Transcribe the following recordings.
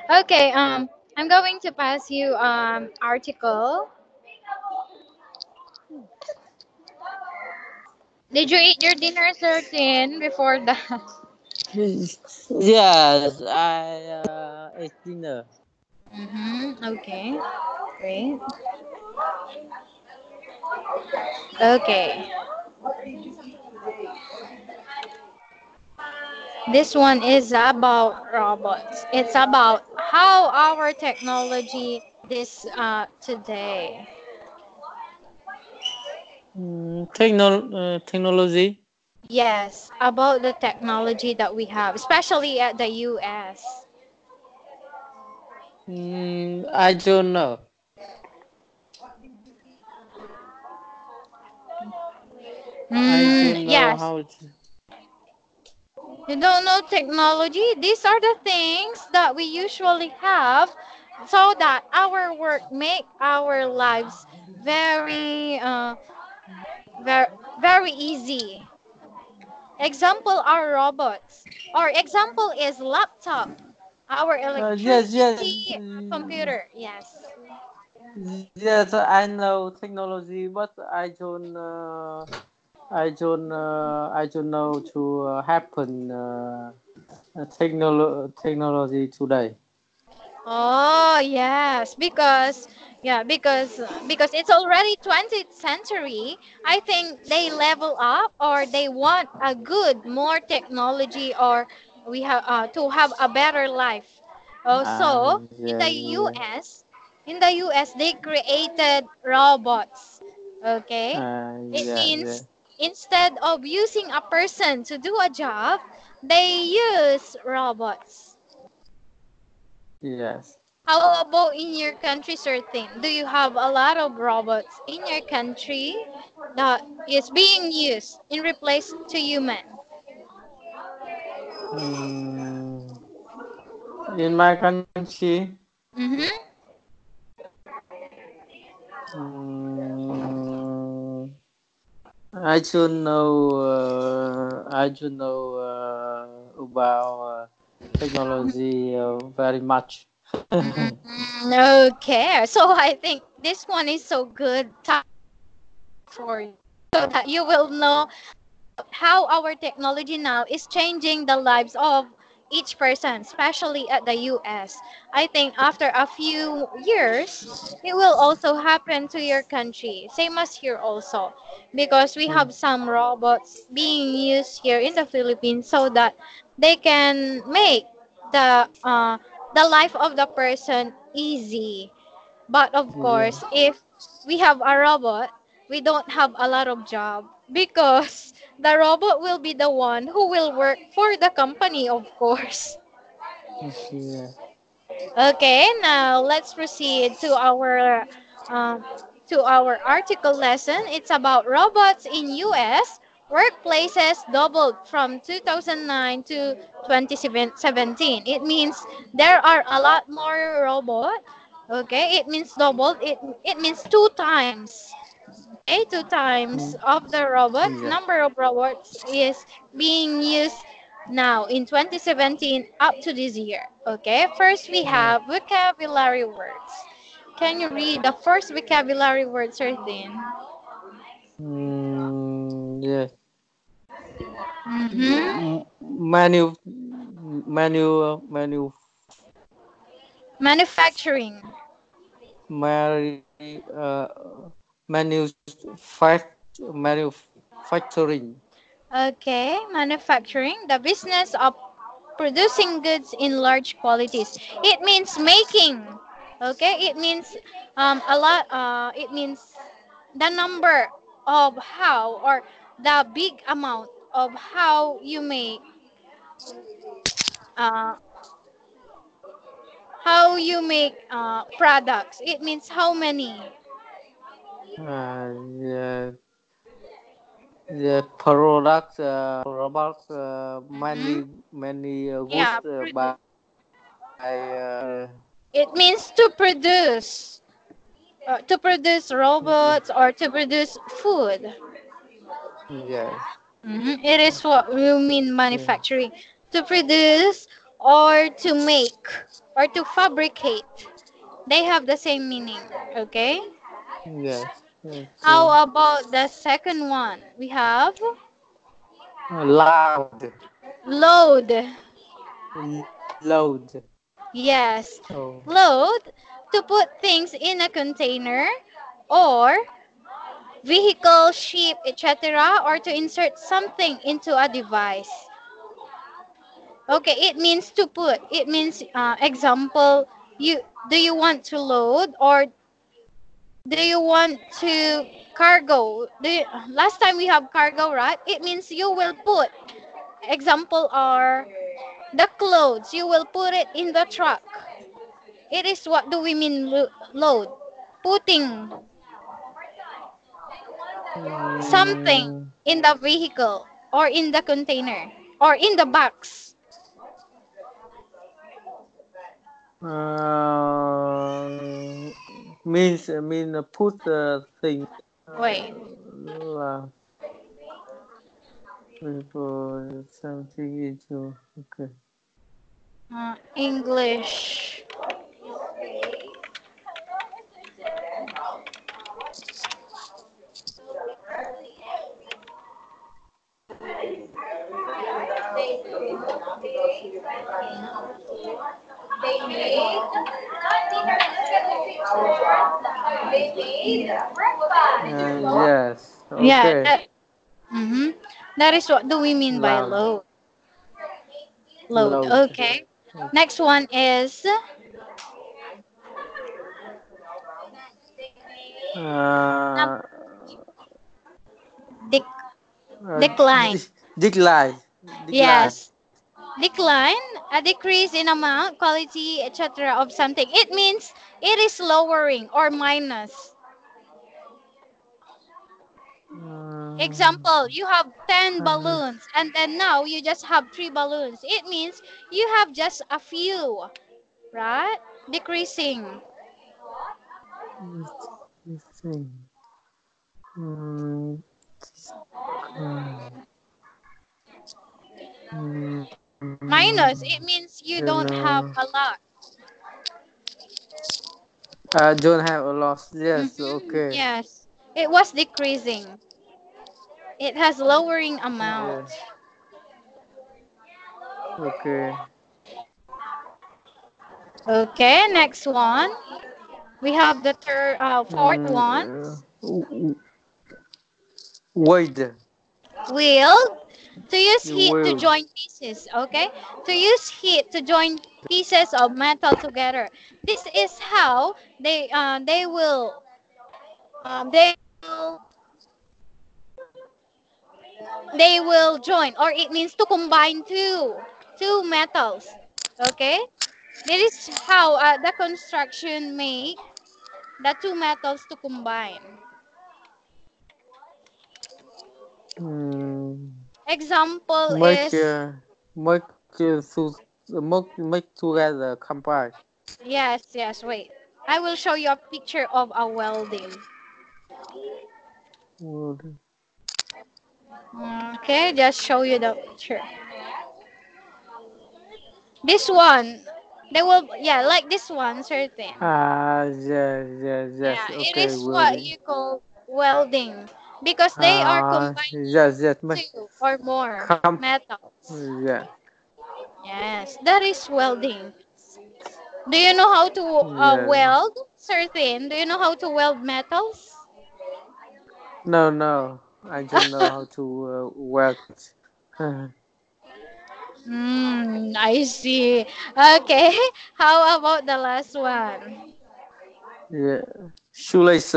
Okay, I'm going to pass you article. Did you eat your dinner 13 before that? Yes, I ate dinner. Okay, great. Okay, this one is about robots. It's about how our technology this today. Technology. Yes, about the technology that we have, especially at the US. I don't know. I don't know Yes, how. To, you don't know technology? These are the things that we usually have so that our work make our lives very very very easy. Example are robots. Or example is laptop. Our yes, yes, electricity computer. Yes. yes. I know technology, but I don't know to happen technology today. Oh, yes, because because it's already 20th century. I think they level up or they want a good more technology or we have to have a better life. Also, in the Yes, yes. US, they created robots. Okay? It Yeah, yeah. means instead of using a person to do a job, they use robots. Yes. How about in your country, certain? Do you have a lot of robots in your country that is being used in replace to human? Mm, in my country, Mm-hmm. mm, I don't know. I don't know about technology very much. Okay, so I think this one is so good for you so that you will know about how our technology now is changing the lives of each person, especially at the US. I think after a few years, it will also happen to your country, same as here also, because we have some robots being used here in the Philippines so that they can make the uh, the life of the person easy. But of Yeah. course, if we have a robot, we don't have a lot of job because the robot will be the one who will work for the company, of course. Yeah. Okay, now let's proceed um, to our article lesson. It's about robots in US. Workplaces doubled from 2009 to 2017. It means there are a lot more robots. Okay, it means doubled. It means two times. Okay, two times of the robots. Yeah. Number of robots is being used now in 2017 up to this year. Okay, first we Yeah. have vocabulary words. Can you read the first vocabulary word, Certain? Yes. Mm-hmm. Manu, manu, Manufacturing. manu, manufacturing. Okay, manufacturing, the business of producing goods in large quantities. It means making. Okay, it means a lot. It means the number of how or the big amount of uh, how you make products. It means how many. Yeah, the products, robots, Hmm. many goods Yeah, by it means to produce robots or to produce food. yes, It is what we mean yeah, manufacturing. To produce or to make. or to fabricate. They have the same meaning. Okay. Yes. Okay. How about the second one? We have Loud. load. Load. Yes. Oh. Load, to put things in a container, or vehicle, ship, etc., or to insert something into a device. Okay, it means to put. It means, example, you do you want to load, or do you want to cargo? Last time we have cargo, right? It means you will put. Example are the clothes. You will put it in the truck. It is, what do we mean load? Putting something Mm, in the vehicle, or in the container, or in the box. mean put the thing Wait. uh, for something into okay. English. Yes. Yeah, Okay. that is, what do we mean by Loud. load. Load. Loud. Okay. Next one is Uh, dec- uh, decline. decline. Decline. Yes. Decline, a decrease in amount, quality, etc. of something. It means it is lowering or minus. Uh, Example, you have 10 uh, balloons and then now you just have 3 balloons. It means you have just a few, right? Decreasing. this thing. Mm, Minus, it means don't you don't know. have a lot. I don't have a loss. Yes. Okay. Yes. It was decreasing. It has lowering amount. Yeah. Okay. Okay, next one. We have the fourth Mm, one. wide. Wheel, to use You heat to will. join pieces. Okay, to use heat to join pieces of metal together. This is how they will they will they will join, or it means to combine two metals. Okay, this is how the construction make the two metals to combine. Mm, Example make is, make make together combine. yes, wait. I will show you a picture of a welding. Wood. Okay, just show you the picture. This one, they will, yeah, like this one, certain. Yes. Yeah, it Okay, is what welding. you call welding, because they are combining Yes. Make two or more come. metals. Yeah. Yes, that is welding. Do you know how to Yeah. weld, certain? Do you know how to weld metals? No. I don't know how to weld. I see. Okay, how about the last one? Yeah. Shoelace.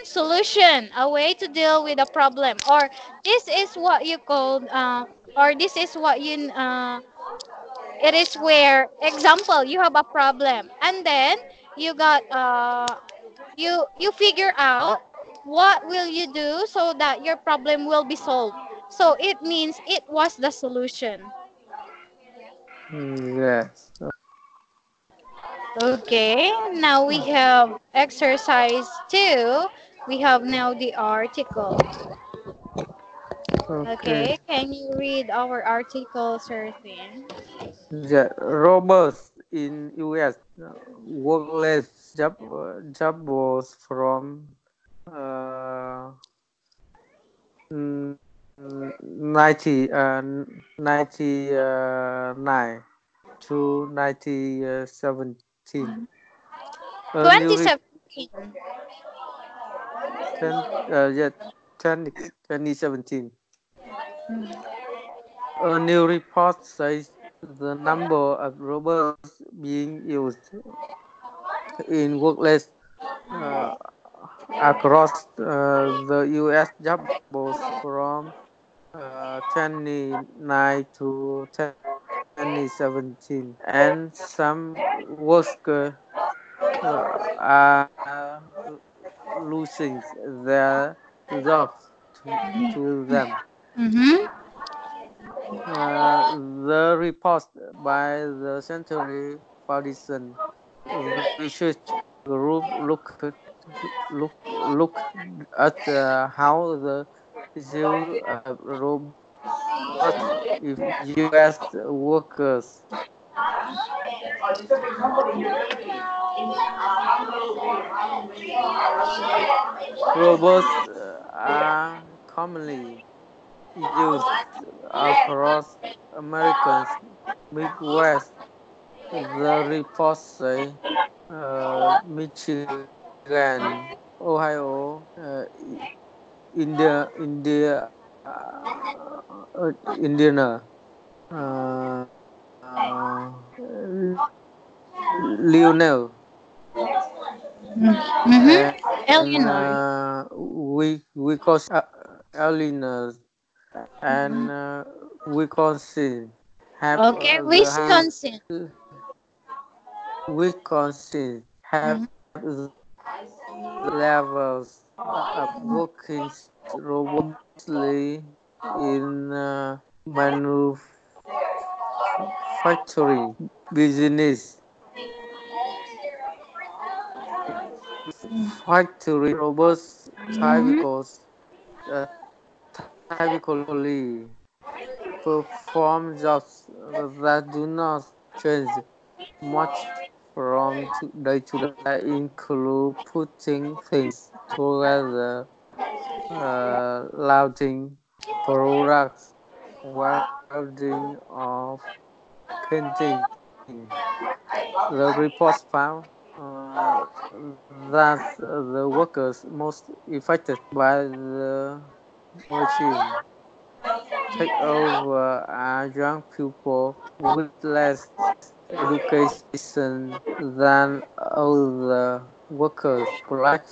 Solution, a way to deal with a problem, or this is what you call, or this is what you, it is where, example, you have a problem, and then you got, you figure out what will you do so that your problem will be solved. So it means it was the solution. Yes. Okay, now we have exercise 2. We have now the article. Okay. Okay, can you read our article, Sir Thin? The robbers in U.S. work less job was from uh, 99 to 1917. A new re- 2017. 10, yeah, 2017. A new report says the number of robbers being used in workplace uh, across the U.S. doubles from 29 to 2017, and some workers are losing their jobs to them. Mm-hmm. The report by the Century Foundation research group look at how the issue of robots if U.S. workers. Robots are commonly used across America's Midwest. The report say Michigan, Ohio, Indiana, Lionel, Mm-hmm. and Illinois. Illinois and Wisconsin have Okay, the high Wisconsin. Wisconsin have Mhm. the highest levels of working robustly in manufacturing business. Factory robots Mhm. typically perform jobs that do not change much from day to day, include putting things together, loading products, welding, or painting. The report found that the workers most affected by the machine takeover are young people with less education than older workers, black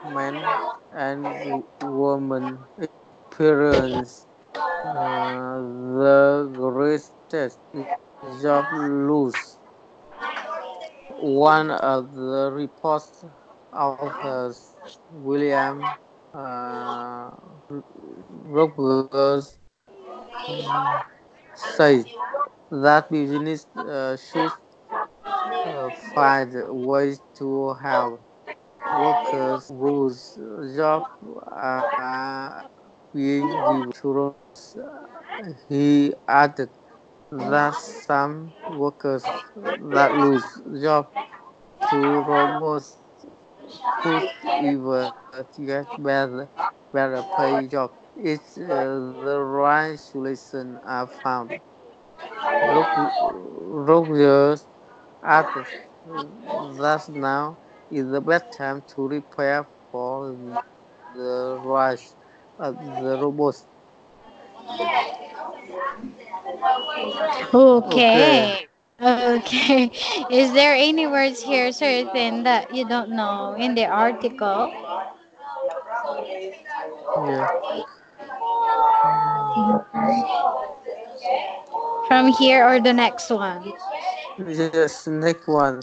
men and women experience the greatest job loss. One of the report's authors, William Rogers, said that business should find ways to help workers whose jobs are being given to robots. He added that some workers that lose jobs to robots could even get better pay jobs if the right solution are found. Rogers added that now is the best time to prepare for the rise of the robots. Okay. Okay. Okay. Is there any words here, certain that you don't know in the article? Yeah. Mm, From here or the next one? yes, next one.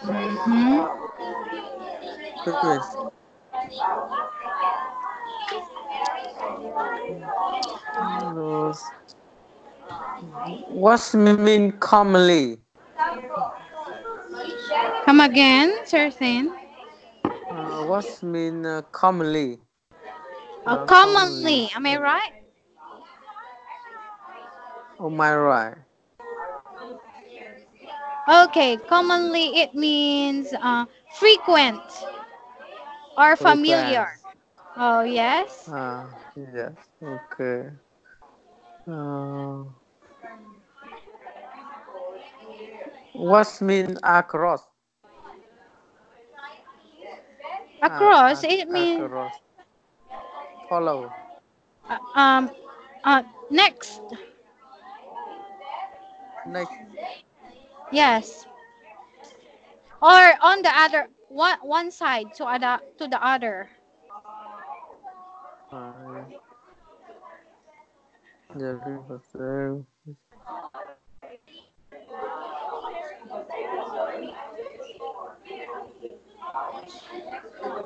Hmm. Yes. Those- What's mean commonly? Come again, certain. What's mean commonly? Oh, Commonly. commonly. Am I right? Oh my right. Okay, commonly it means frequent or familiar. Frequency. Oh, yes. Yes. Okay. Uh, what's mean across? Across, it means Across. Follow. uh, um, next. Next. Yes. Or on the other, one side to the other. Uh, the river there.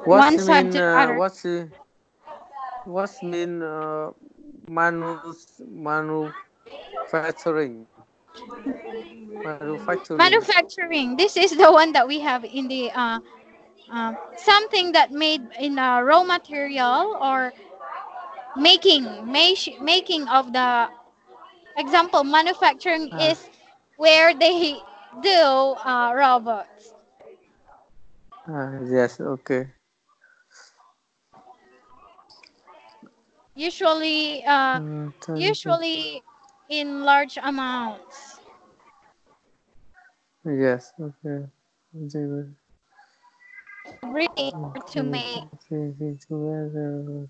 What's One side mean? to the other. What's mean? Manufacturing. Manufacturing. Manufacturing. This is the one that we have in the something that made in a raw material or making of the example. Manufacturing Ah, is where they do robots. yes. Okay. Usually, Thank you. usually in large amounts. Yes. Okay. Breed or to make. Together.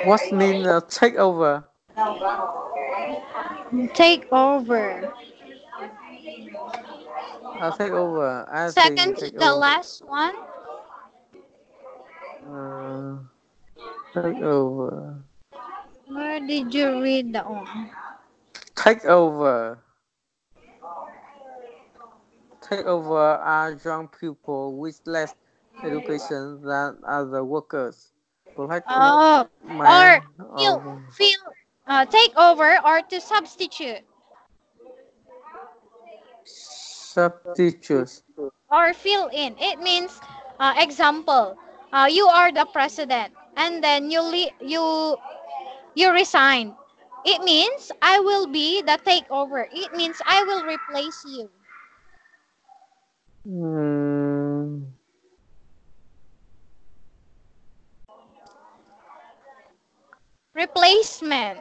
What's mean take over? Take over. Take over. I Second think to take the over. last one. Uh, take over. Where did you read that one? Take over. Take over are young people with less education than other workers. Black Oh, or man feel or feel take over or to substitute substitutes. or fill in. It means example. You are the president, and then you resign. It means I will be the takeover. It means I will replace you. Mm, Replacement.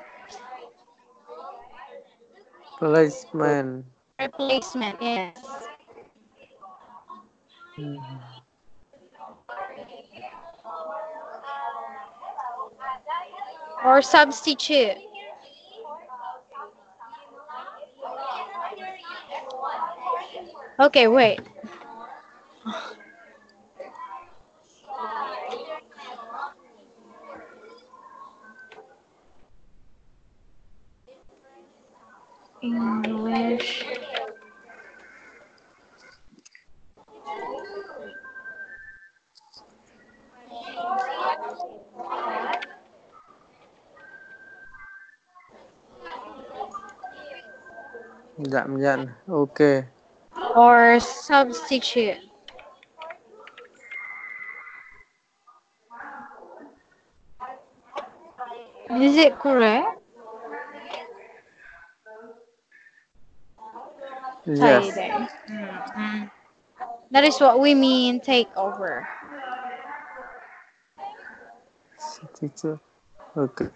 policeman. Replacement. Yes. Mm. Or substitute. Okay, wait. English. Giảm nhận. Ok. Or substitute. Is it correct? Yes. Tidy. Mm. That is what we mean take over. Teacher. Ok.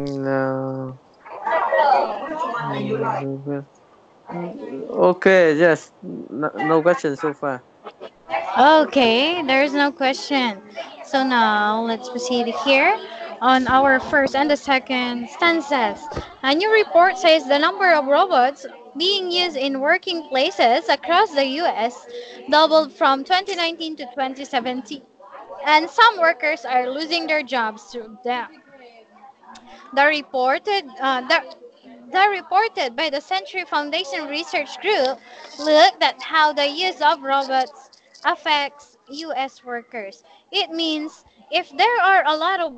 No. Mm, okay, yes. No, no question so far. Okay, there's no question. So now let's proceed here on our first and the second stanzas. A new report says the number of robots being used in working places across the US doubled from 2019 to 2017. And some workers are losing their jobs through them. The reported the reported by the Century Foundation Research Group looked at how the use of robots affects U.S. workers. It means if there are a lot of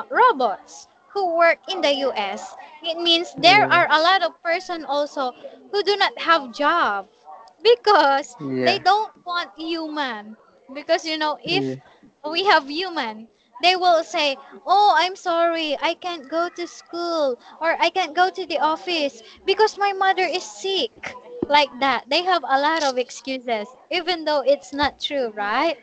robots who work in the U.S., it means there Yeah, are a lot of person also who do not have job because they yeah, don't want human. Because yeah. if we have human, they will say, "Oh, I'm sorry, I can't go to school or I can't go to the office because my mother is sick." Like that. They have a lot of excuses, even though it's not true, right?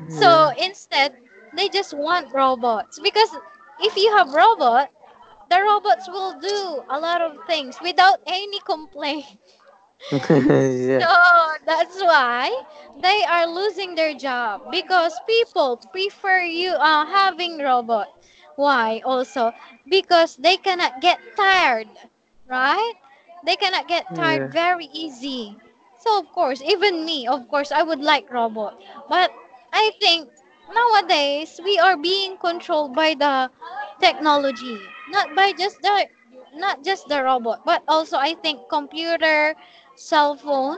So Yeah. instead, they just want robots because if you have robot, the robots will do a lot of things without any complaint. Yeah. So that's why they are losing their job because people prefer you having robot. Why also? Because they cannot get tired, right? They cannot get tired Yeah. very easy. So of course, even me, of course, I would like robot. But I think nowadays we are being controlled by the technology, not by just the robot, but also I think computer, cell phone,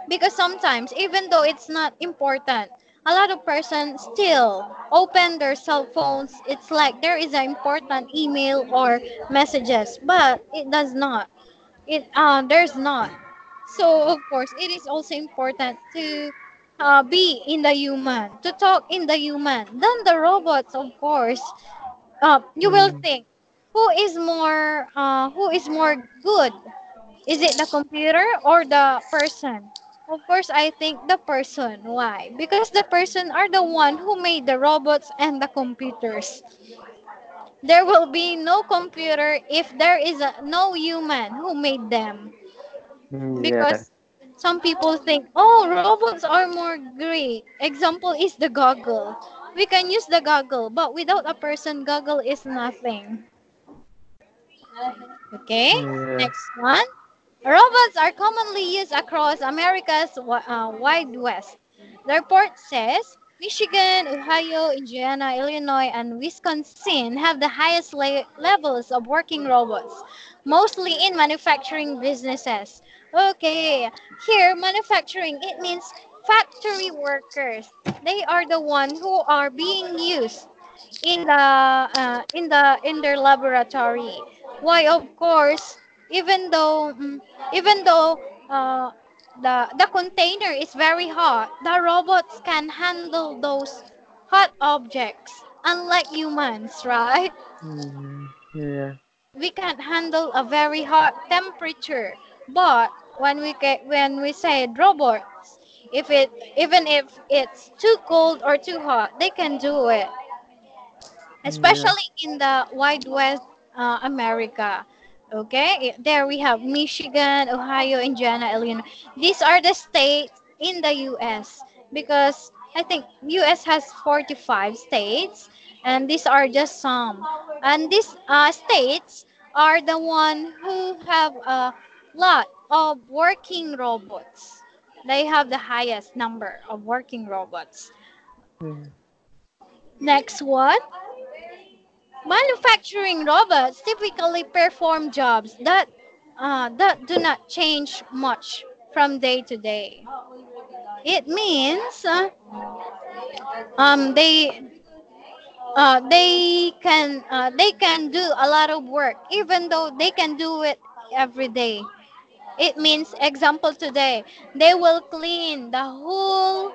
because sometimes even though it's not important, a lot of persons still open their cell phones. It's like there is an important email or messages, but it does not. There's not. So of course it is also important to be in the human, to talk in the human than the robots. Of course, you will Mm, think who is more good, is it the computer or the person? Of course, I think the person. Why? Because the person are the one who made the robots and the computers. There will be no computer if there is no human who made them. yeah. Because some people think, oh, robots are more great. Example is the goggle. We can use the goggle, but without a person, goggle is nothing. Okay, Yeah. next one. Robots are commonly used across America's wide west. The report says Michigan, Ohio, Indiana, Illinois, and Wisconsin have the highest levels of working robots, mostly in manufacturing businesses. Okay, here manufacturing it means factory workers. They are the one who are being used in their laboratory. Why, of course, even though even though uh, the container is very hot, the robots can handle those hot objects, unlike humans, right? Yeah. We can't handle a very hot temperature, but when we say robots, if it even if it's too cold or too hot, they can do it, Yeah. especially in the wide west America. Okay, there we have Michigan, Ohio, Indiana, Illinois. These are the states in the U.S. because I think U.S. has 45 states, and these are just some. And these states are the one who have a lot of working robots. They have the highest number of working robots. Yeah. Next one. Manufacturing robots typically perform jobs that do not change much from day to day. It means they they can do a lot of work even though they can do it every day. It means example today they will clean the whole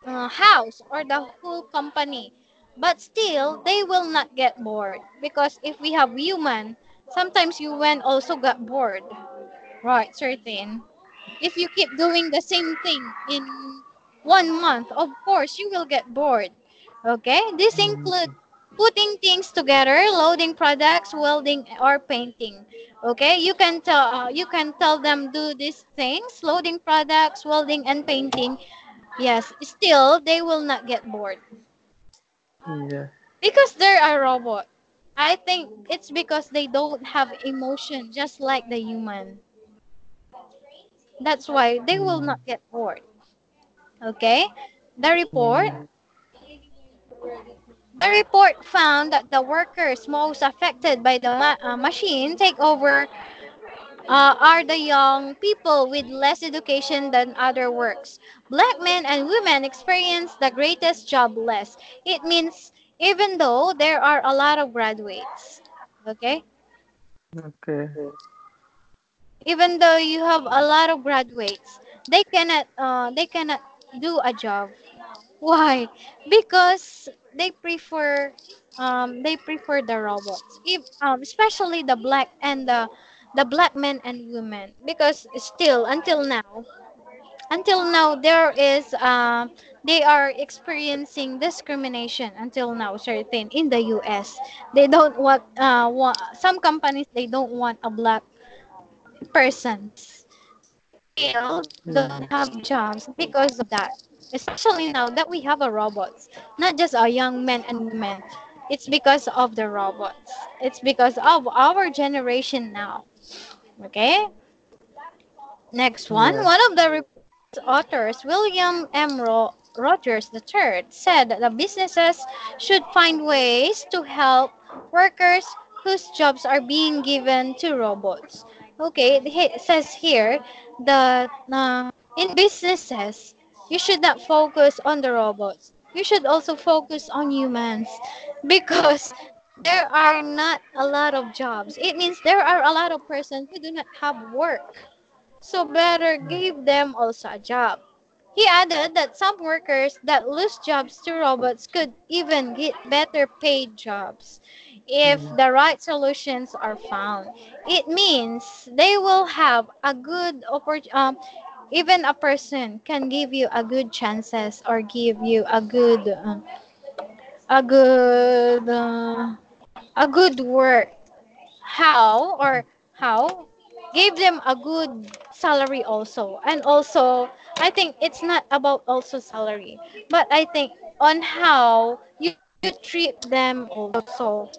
house or the whole company, but still they will not get bored because if we have human, sometimes human also got bored, right? Certain. If you keep doing the same thing in 1 month, of course you will get bored. Okay, this includes putting things together, loading products, welding or painting. Okay, you can tell them do these things, loading products, welding and painting. Yes, still they will not get bored Yeah. because they're a robot. I think it's because they don't have emotion just like the human. That's why they will Mm. not get bored. Okay? The report Mm. the report found that the workers most affected by the machine takeover are the young people with less education than other works. Black men and women experience the greatest job less. It means even though there are a lot of graduates, okay? Okay. Even though you have a lot of graduates, they cannot do a job. Why? Because they prefer the robots. Especially the black and the black men and women because still until now there is they are experiencing discrimination until now certain in the US. They don't want some companies they don't want a black person. Still they don't Mm. have jobs because of that. Especially now that we have a robots, not just a young men and women. It's because of the robots. It's because of our generation now. Okay? Next one. Yeah. One of the report's authors, William M. Rogers III, said that the businesses should find ways to help workers whose jobs are being given to robots. Okay, it says here that in businesses, you should not focus on the robots. You should also focus on humans because there are not a lot of jobs. It means there are a lot of persons who do not have work. So better give them also a job. He added that some workers that lose jobs to robots could even get better paid jobs if Mm. the right solutions are found. It means they will have a good opportunity. Even a person can give you a good chances or give you a good a good work how gave them a good salary also, and also I think it's not about also salary, but I think on how you treat them also.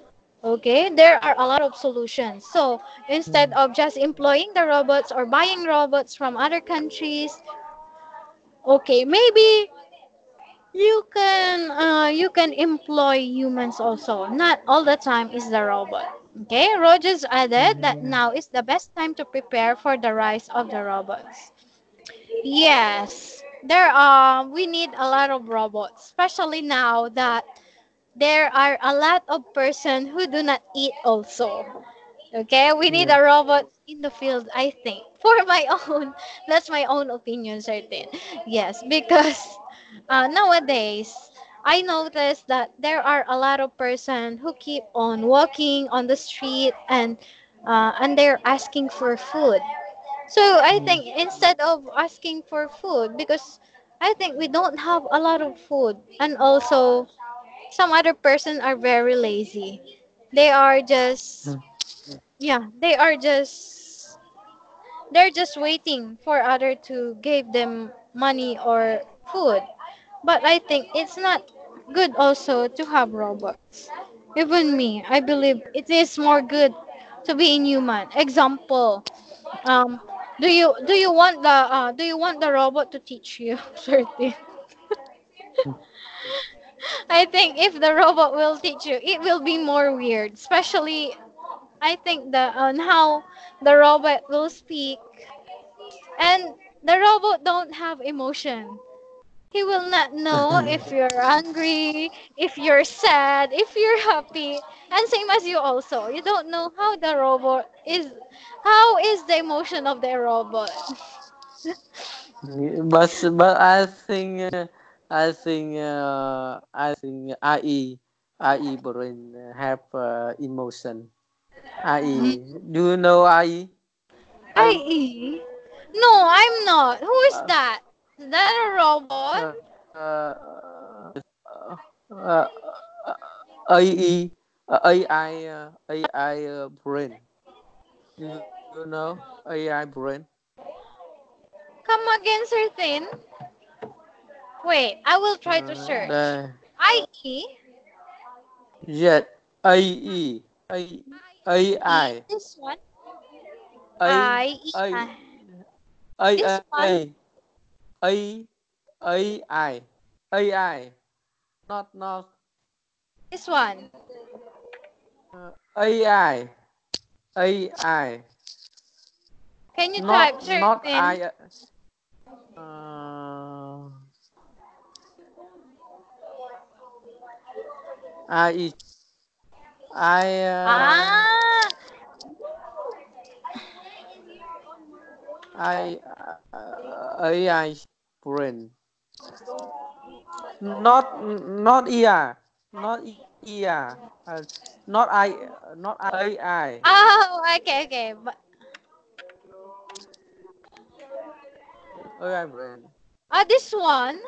Okay, there are a lot of solutions, so instead Mm. of just employing the robots or buying robots from other countries, okay, maybe you can employ humans also. Not all the time is the robot. Okay, Rogers added that Mm. now is the best time to prepare for the rise of the robots. Yes, there are we need a lot of robots, especially now that there are a lot of person who do not eat also. Okay, we need Yeah. a robot in the field, I think. For my own, that's my own opinion, certain. Yes, because nowadays, I noticed that there are a lot of person who keep on walking on the street and they're asking for food. So I Mm. think instead of asking for food, because I think we don't have a lot of food, and also some other person are very lazy. They are just Mm. yeah, they're just waiting for other to give them money or food. But I think it's not good also to have robots. Even me, I believe it is more good to be inhuman. Example, um, do you want the robot to teach you certain? I think if the robot will teach you, it will be more weird. Especially, I think the on how the robot will speak, and the robot don't have emotion. He will not know if you're angry, if you're sad, if you're happy. And same as you also. You don't know how is the emotion of the robot. But I think AI brain have emotion. Mm. AI. Do you know AI? AI. IE? No, I'm not. Who is Uh, that? Is that a robot? uh, uh, uh, AI, AI, AI brain. You know AI brain? Come again, certain. Wait, I will try to search. The IE, Yet AI, IE, AI, this one. IE, AI, this one. AI, AI, AI, not This one. AI, AI, Can you type not certain? uh, I I Ah, I AI brain, not ER, not ER, not not AI, oh, okay, okay. But AI brain. this one.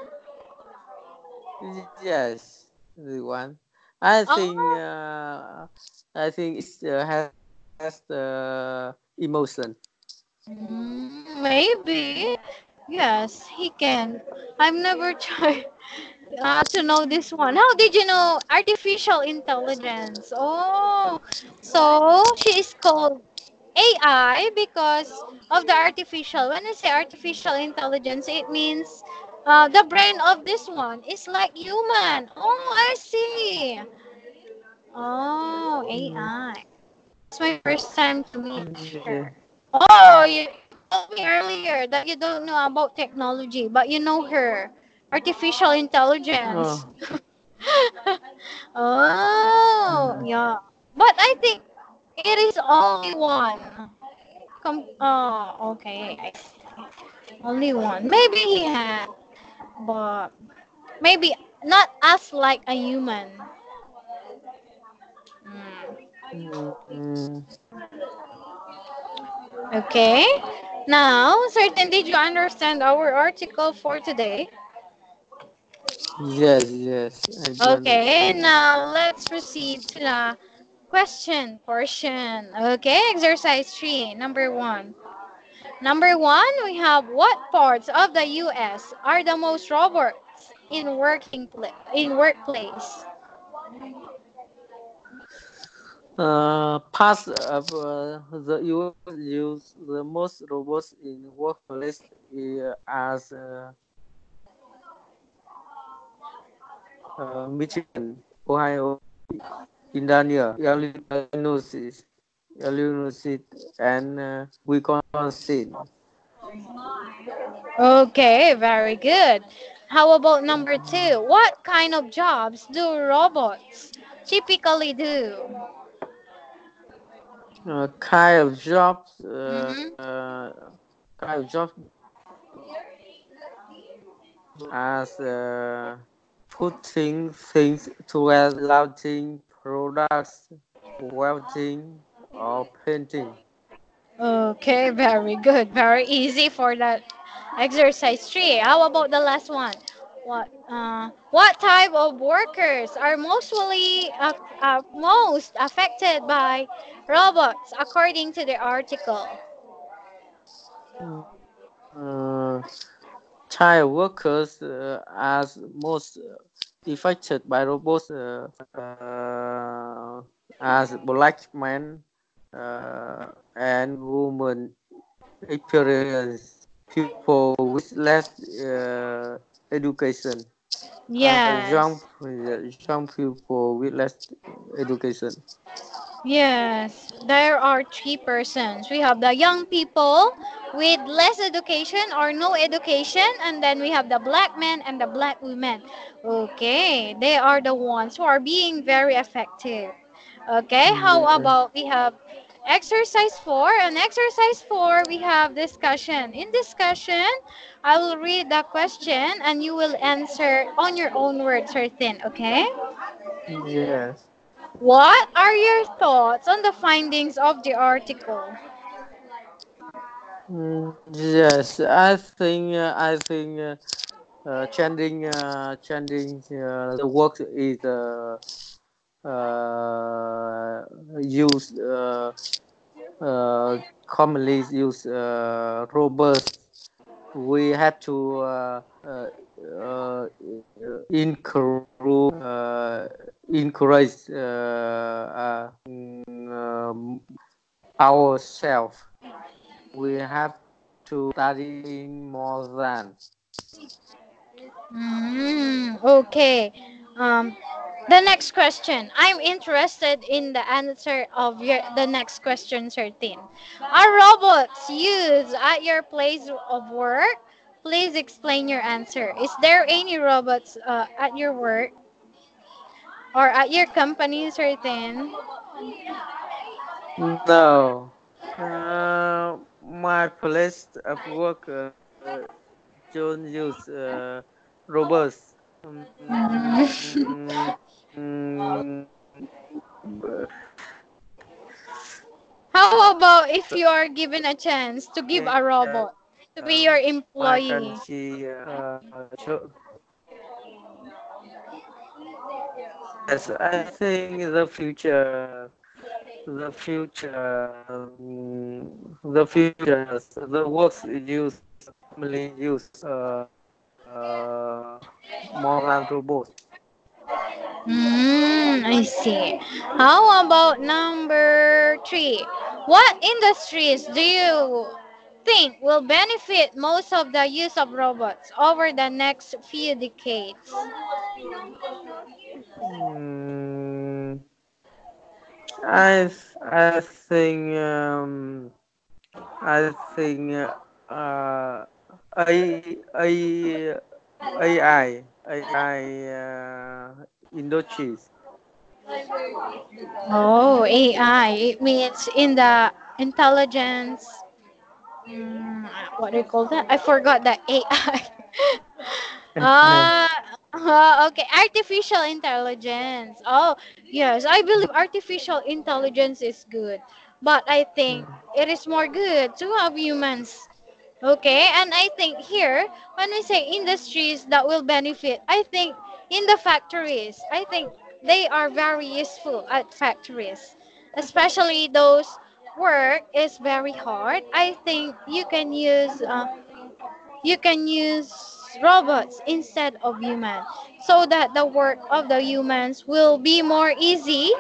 Yes, the one. I think Oh, uh, I think it has the emotion. maybe. Yes, he can. I've never tried to know this one. How did you know artificial intelligence? Oh, so she is called AI because of the artificial. When I say artificial intelligence, it means the brain of this one is like human. Oh, I see. Oh, Mm, AI. It's my first time to meet yeah. her. Oh, you told me earlier that you don't know about technology, but you know her. Artificial intelligence. Oh, Oh, mm, yeah. But I think it is only one. Oh, okay. I see. Only one. Maybe he had, but maybe not as like a human. Mm. mm, Okay. Now, certain did you understand our article for today? yes, yes, I do Okay, understand. now let's proceed to the question portion. Okay, exercise 3, number 1. Number 1, we have what parts of the US are the most robots in in workplace? Parts of the US use the most robots in workplace as Michigan, Ohio, Indiana, Illinois, and Wisconsin. Okay, very good. How about number 2? What kind of jobs do robots typically do? Kind of jobs, Mm-hmm. kind of jobs as putting things together, launching products, welding, or painting. Okay, very good. Very easy for that exercise 3. How about the last one? What type of workers are most affected by robots according to the article? Uh, Child workers are most affected by robots as black men and women experience people with less education. Yes. Young people with less education. Yes, there are three persons. We have the young people with less education or no education, and then we have the black men and the black women. Okay, they are the ones who are being very effective. Okay, how Yeah. about we have exercise 4? And exercise 4, we have discussion. In discussion, I will read the question and you will answer on your own words, certain. Okay? Yes. What are your thoughts on the findings of the article? Yes. I think changing the work is uh, use commonly use robots. We have to uh, encourage ourselves. We have to studying more than. Okay. Um, the next question. I'm interested in the answer of the next question, 13. Are robots used at your place of work? Please explain your answer. Is there any robots at your work or at your company, 13? No, my place of work don't use robots. How about if you are given a chance to give a Okay, robot to be your my employee? country. Yes, I think the future, the works use commonly use more than robots. I see. How about number three? What industries do you think will benefit most of the use of robots over the next few decades? Mm, I think uh, I AI industries. Oh, AI. It means in the intelligence. What do you call that? I forgot that AI. Ah, okay. Artificial intelligence. Oh, yes. I believe artificial intelligence is good, but I think it is more good to have humans. Okay, and I think here, when we say industries that will benefit, I think in the factories, I think they are very useful at factories, especially those work is very hard. I think you can use robots instead of humans so that the work of the humans will be more easy,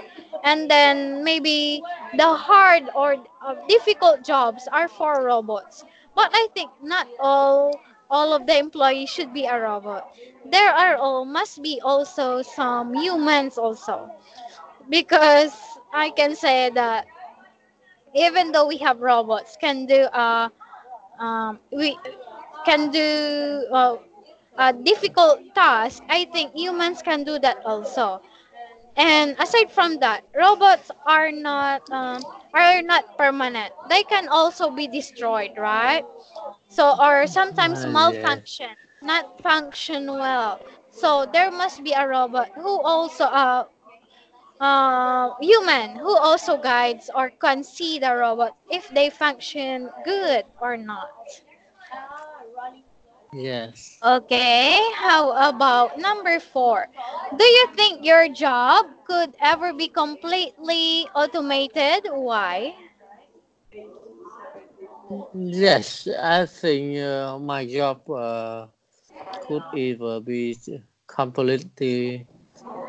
and then maybe the hard or difficult jobs are for robots. But I think not all of the employees should be a robot. There are all must be also some humans also, because I can say that even though we have robots can do we can do a difficult task, I think humans can do that also. And aside from that, robots are not permanent. They can also be destroyed, right? So or sometimes Yes. malfunction, not function well. So there must be a robot who also human who also guides or can see the robot if they function good or not. Yes. Okay, how about number four? Do you think your job could ever be completely automated? Why? Yes, I think my job could either be completely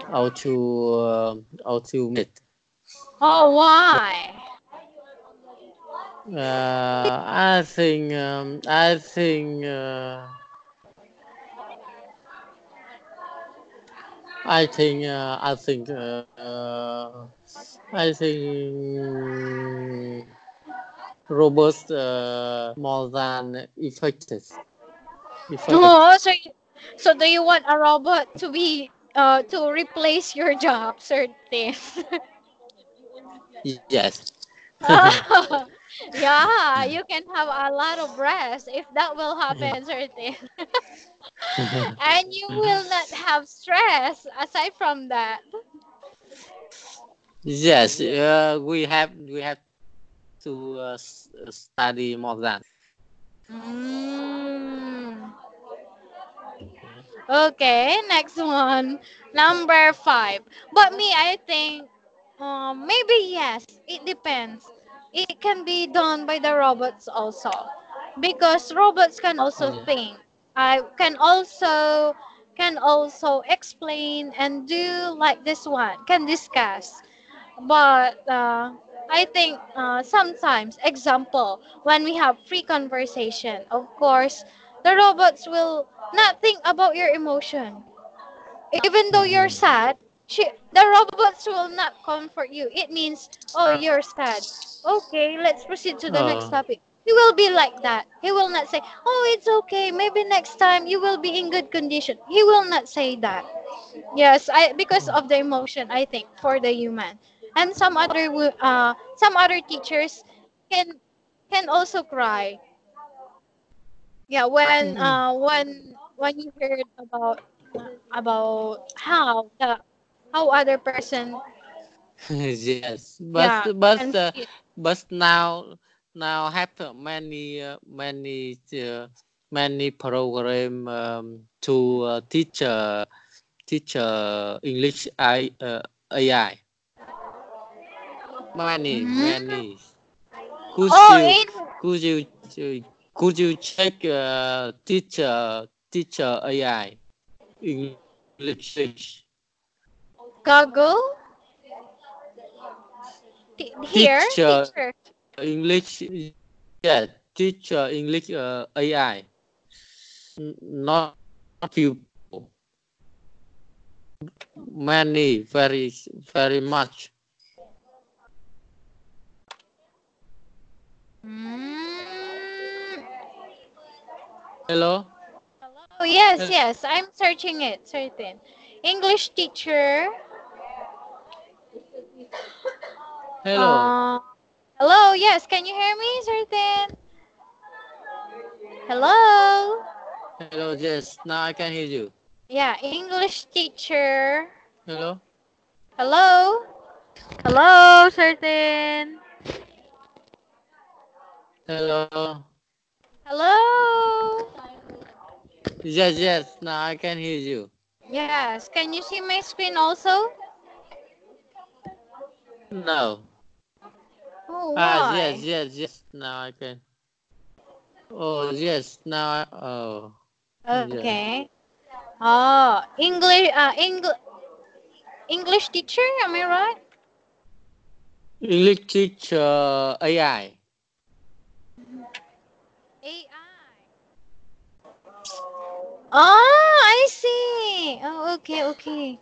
automated. Oh, why? I think I think robots more than effective. Oh, so do you want a robot to be to replace your job, certain? Yes. Yeah, you can have a lot of rest if that will happen, certain. And you will not have stress aside from that. Yes, we have to study more than. Mm. Okay, next one. Number five. But me, I think maybe yes. It depends. It can be done by the robots also, because robots can also Yeah. think. I can also explain and do like this one. Can discuss. But I think sometimes, example, when we have free conversation, of course, the robots will not think about your emotion. Even though you're Mhm. sad, the robots will not comfort you. It means, oh, you're sad. Okay, let's proceed to the next Oh. topic. He will be like that. He will not say, oh, it's okay. Maybe next time you will be in good condition. He will not say that. Yes, because Oh. of the emotion, I think, for the human. And some other teachers can can also cry. Yeah, Mm. when you heard about how other person, Yes, yeah, can feel. but now have many program to teach English AI. Mm. Many. Could Oh, you in could you could you check teacher AI English Google, here, teacher teacher. English, yeah, teacher English AI, not pupil. Many, very much. Mm. Hello, Hello. Yes, Hel- yes. I'm searching it. Certain. English teacher. hello, Uh, hello. Yes. Can you hear me, certain? Hello. hello. Yes, now I can hear you. Yeah. English teacher. Hello, Hello. Hello, certain. hello. Hello. Yes, yes. Now I can hear you. Yes. Can you see my screen also? No. Oh, Ah, yes, why? yes, yes. Now I can. Oh, yes. Now, oh, yes. Okay. Oh, English teacher. Am I right? English teacher AI. AI. Oh, I see. Oh, okay, okay.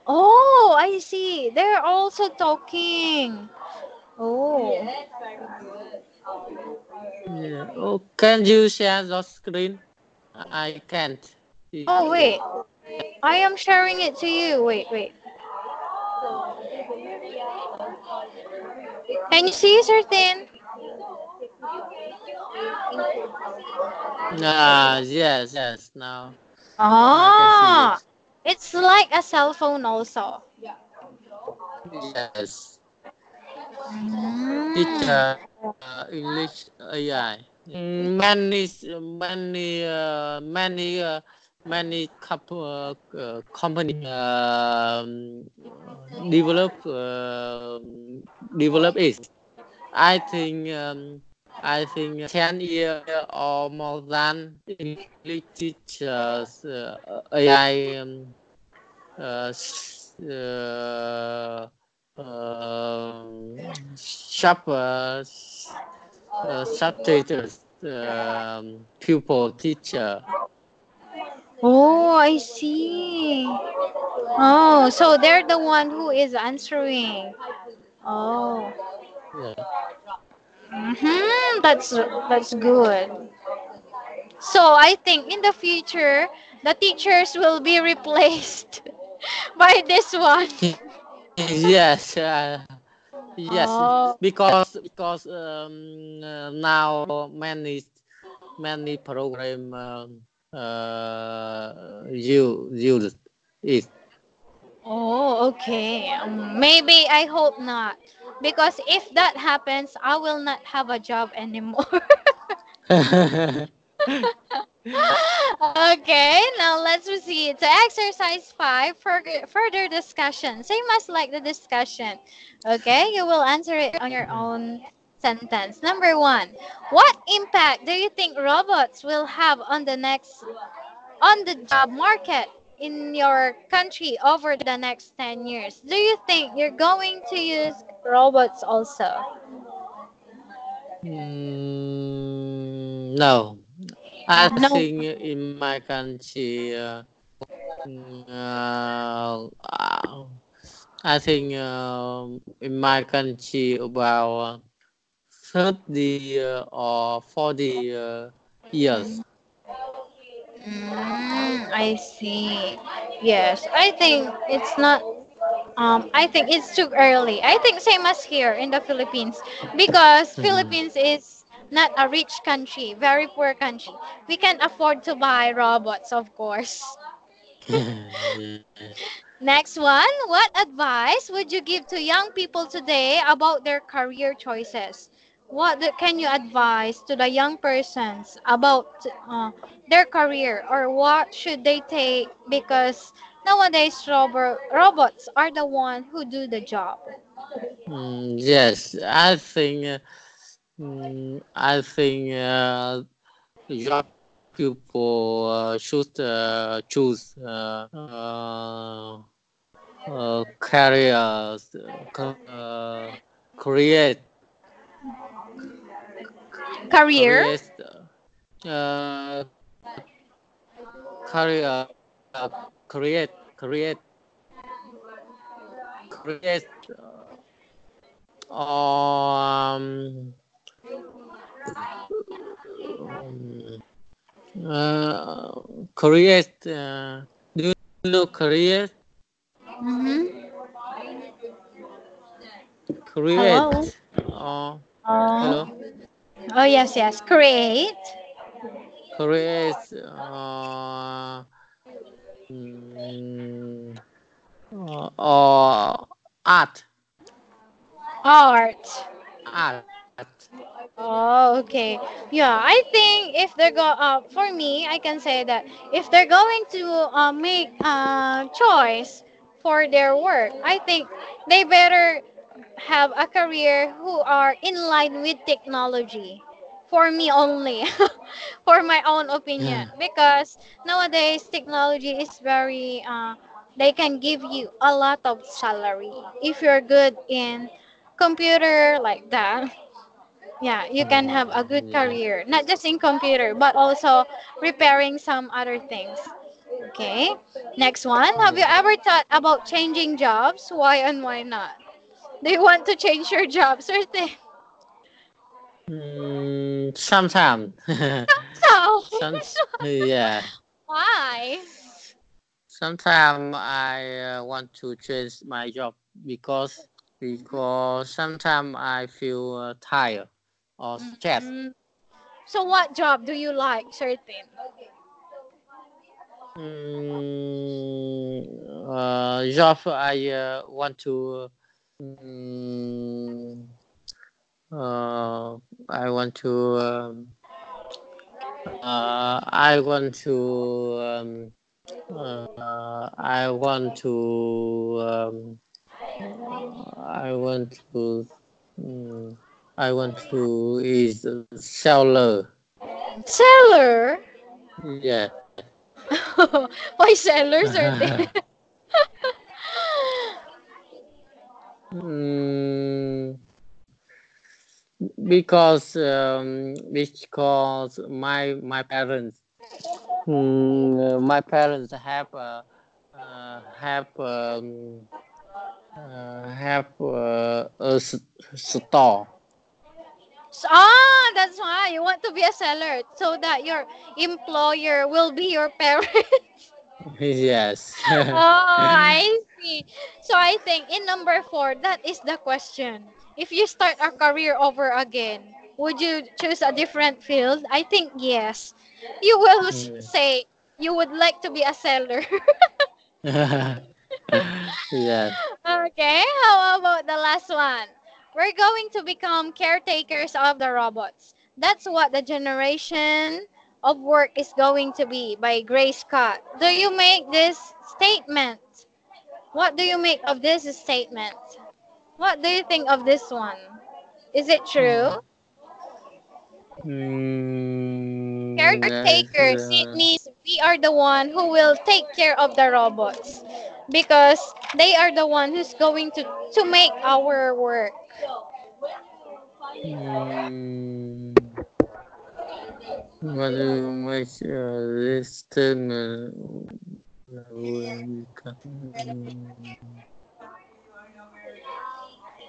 Oh, I see. They're also talking. Oh. Yeah. Oh, can you share your screen? I can't. Oh, wait. I am sharing it to you. Wait, wait. Can you see certain? Ah, yes, yes. Now I can see Ah, it. it's like a cell phone also. Yes. Mm. Teacher English AI. Many company develop develop it. I think 10 year or more than English teachers AI sub subtitles pupil teacher. Oh, I see. Oh, so they're the one who is answering. Oh. Yeah. That's good. So I think in the future the teachers will be replaced by this one. Yes, yes, Oh. because now many program use it. Oh, okay. Maybe I hope not. Because if that happens, I will not have a job anymore. Okay, now let's proceed to exercise 5 for further discussion. Same as like the discussion. Okay, you will answer it on your own sentence. Number 1. What impact do you think robots will have on the job market in your country over the next 10 years? Do you think you're going to use robots also? No, I No. think in my country, I think in my country about 30 or 40 years. I see. Yes, I think it's not. I think it's too early. I think same as here in the Philippines because Philippines is not a rich country, very poor country. We can't afford to buy robots, of course. Yeah. Next one, what advice would you give to young people today about their career choices? Can you advise to the young persons about their career or what should they take because nowadays robots are the one who do the job. Yes, I think young people should choose careers, create Career? create uh, career create create um, um create do you know create Mm-hmm. Hello. create hello Oh. Oh yes, yes. Create create mm, or art art. art Oh, okay. Yeah, I think if they're for me, I can say that if they're going to make a choice for their work, I think they better have a career who are in line with technology. For me only, for my own opinion, because nowadays technology is very they can give you a lot of salary if you're good in computer like that. Yeah, you can have a good Yeah. career, not just in computer, but also repairing some other things. Okay. Next one. Have you Yeah. ever thought about changing jobs? Why and why not? Do you want to change your job, certain? Sometimes. So, Some, yeah. why? Sometimes I want to change my job because sometimes I feel tired or stressed. Mm, so, what job do you like, certain? Job I want to mm, I want to I want to I want to I want to mm, I want to is a seller. Seller. Yeah. Why seller, certain? mm, because my parents my parents have store. That's why you want to be a seller so that your employer will be your parent. Yes. Oh, I see. So I think in number 4, that is the question. If you start a career over again, would you choose a different field? I think yes. You will say you would like to be a seller. Yes. Okay, how about the last one? We're going to become caretakers of the robots. That's what the generation of work is going to be by Grace Scott. Do you make this statement? What do you make of this statement? What do you think of this one? Is it true? That's Caretakers, it means we are the one who will take care of the robots because they are the one who's going to make our work. mm, what do you make this statement?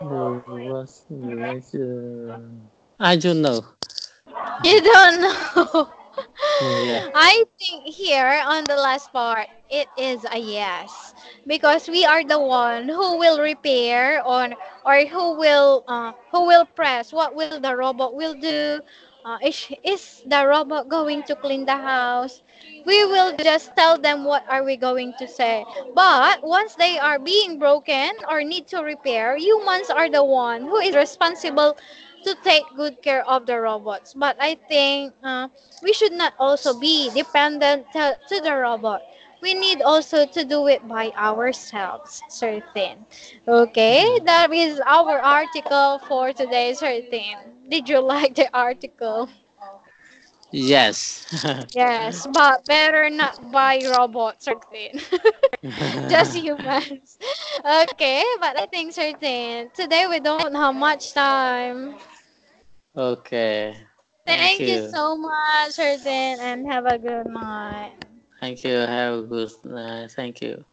What's I don't know. You don't know. Yeah. I think here on the last part, it is a yes because we are the one who will repair or who will press. What will the robot will do? Is the robot going to clean the house? We will just tell them what are we going to say. But once they are being broken or need to repair, humans are the one who is responsible to take good care of the robots. But I think we should not also be dependent to the robot. We need also to do it by ourselves, certain. Okay, that is our article for today, certain. Did you like the article? Yes. Yes, but better not buy robots, certain. Just humans. Okay, but I think certain. Today we don't have much time. Okay. Thank Thank you you. so much, certain, and have a good night. Thank you. Have a good night. Thank you.